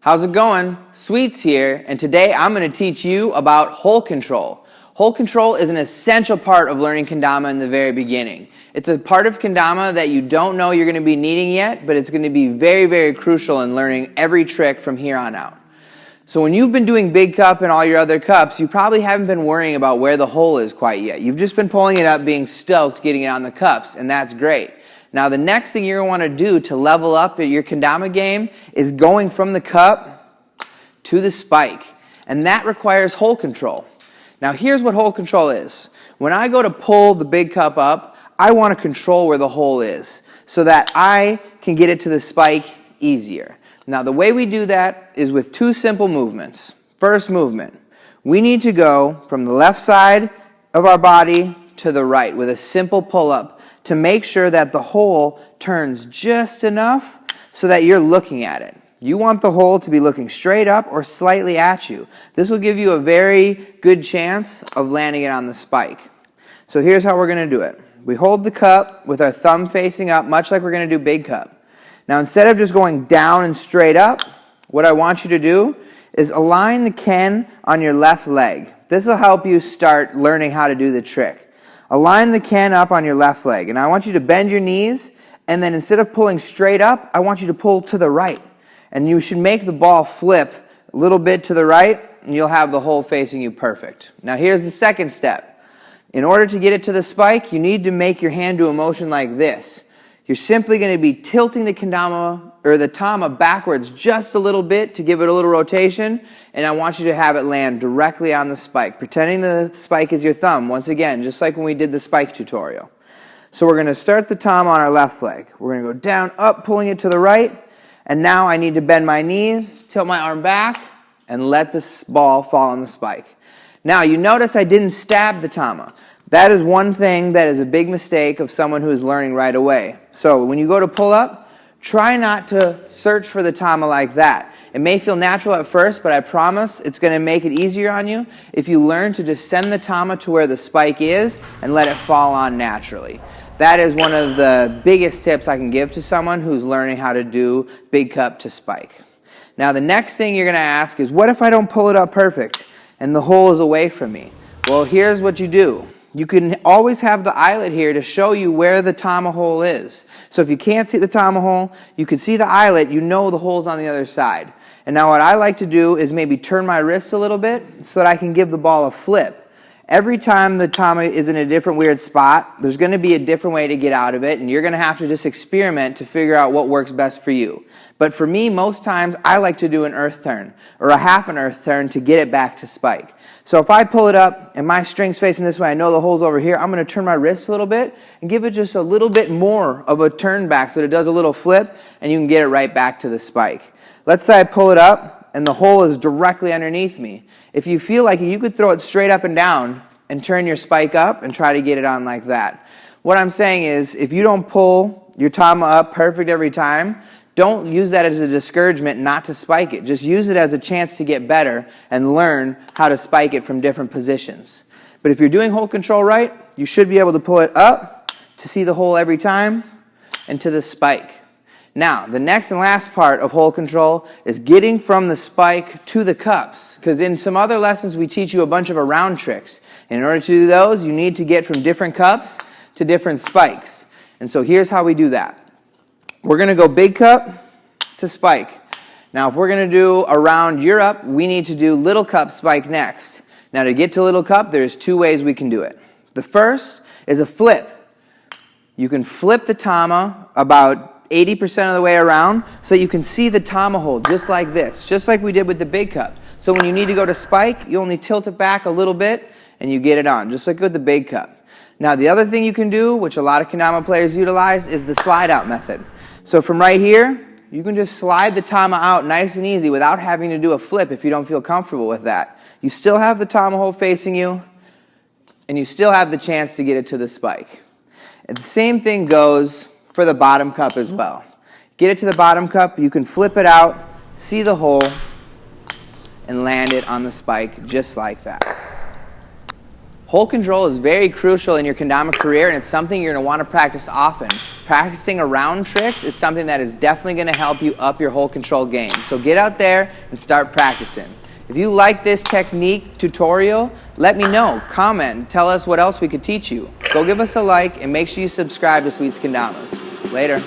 How's it going? Sweets here, and today I'm going to teach you about hole control. Hole control is an essential part of learning Kendama in the very beginning. It's a part of Kendama that you don't know you're going to be needing yet, but it's going to be very, very crucial in learning every trick from here on out. So when you've been doing big cup and all your other cups, you probably haven't been worrying about where the hole is quite yet. You've just been pulling it up, being stoked, getting it on the cups, and that's great. Now the next thing you're going to want to do to level up your Kendama game is going from the cup to the spike. And that requires hole control. Now here's what hole control is. When I go to pull the big cup up, I want to control where the hole is so that I can get it to the spike easier. Now the way we do that is with two simple movements. First movement, we need to go from the left side of our body to the right with a simple pull-up to make sure that the hole turns just enough so that you're looking at it. You want the hole to be looking straight up or slightly at you. This will give you a very good chance of landing it on the spike. So here's how we're going to do it. We hold the cup with our thumb facing up, much like we're going to do big cup. Now instead of just going down and straight up, what I want you to do is align the Ken on your left leg. This will help you start learning how to do the trick. Align the Ken up on your left leg, and I want you to bend your knees, and then instead of pulling straight up, I want you to pull to the right. And you should make the ball flip a little bit to the right, and you'll have the hole facing you perfect. Now here's the second step. In order to get it to the spike, you need to make your hand do a motion like this. You're simply going to be tilting the Kendama or the tama backwards just a little bit to give it a little rotation, and I want you to have it land directly on the spike, pretending the spike is your thumb, once again, just like when we did the spike tutorial. So we're going to start the tama on our left leg. We're going to go down, up, pulling it to the right, and now I need to bend my knees, tilt my arm back, and let this ball fall on the spike. Now you notice I didn't stab the tama. That is one thing that is a big mistake of someone who is learning right away. So when you go to pull up, try not to search for the tama like that. It may feel natural at first, but I promise it's going to make it easier on you if you learn to just send the tama to where the spike is and let it fall on naturally. That is one of the biggest tips I can give to someone who's learning how to do big cup to spike. Now the next thing you're going to ask is, what if I don't pull it up perfect and the hole is away from me? Well, here's what you do. You can always have the eyelet here to show you where the tama hole is. So if you can't see the tama hole, you can see the eyelet, you know the hole's on the other side. And now what I like to do is maybe turn my wrists a little bit so that I can give the ball a flip. Every time the tama is in a different weird spot, there's going to be a different way to get out of it, and you're going to have to just experiment to figure out what works best for you. But for me, most times, I like to do an earth turn, or a half an earth turn to get it back to spike. So if I pull it up and my string's facing this way, I know the hole's over here, I'm going to turn my wrist a little bit and give it just a little bit more of a turn back so that it does a little flip, and you can get it right back to the spike. Let's say I pull it up and the hole is directly underneath me. If you feel like it, you could throw it straight up and down and turn your spike up and try to get it on like that. What I'm saying is, if you don't pull your tama up perfect every time, don't use that as a discouragement not to spike it. Just use it as a chance to get better and learn how to spike it from different positions. But if you're doing hole control right, you should be able to pull it up to see the hole every time and to the spike. Now, the next and last part of hole control is getting from the spike to the cups. Because in some other lessons, we teach you a bunch of around tricks. And in order to do those, you need to get from different cups to different spikes. And so here's how we do that. We're going to go big cup to spike. Now, if we're going to do around Europe, we need to do little cup spike next. Now, to get to little cup, there's two ways we can do it. The first is a flip. You can flip the tama about 80% of the way around so you can see the tama hole just like this, just like we did with the big cup. So when you need to go to spike, you only tilt it back a little bit and you get it on, just like with the big cup. Now the other thing you can do, which a lot of Kendama players utilize, is the slide out method. So from right here, you can just slide the tama out nice and easy without having to do a flip if you don't feel comfortable with that. You still have the tama hole facing you, and you still have the chance to get it to the spike. And the same thing goes for the bottom cup as well. Get it to the bottom cup, you can flip it out, see the hole, and land it on the spike just like that. Hold control is very crucial in your kendama career, and it's something you're going to want to practice often. Practicing around tricks is something that is definitely going to help you up your hold control game. So get out there and start practicing. If you like this technique tutorial, let me know. Comment. Tell us what else we could teach you. Go give us a like and make sure you subscribe to Sweets Kendamas. Later.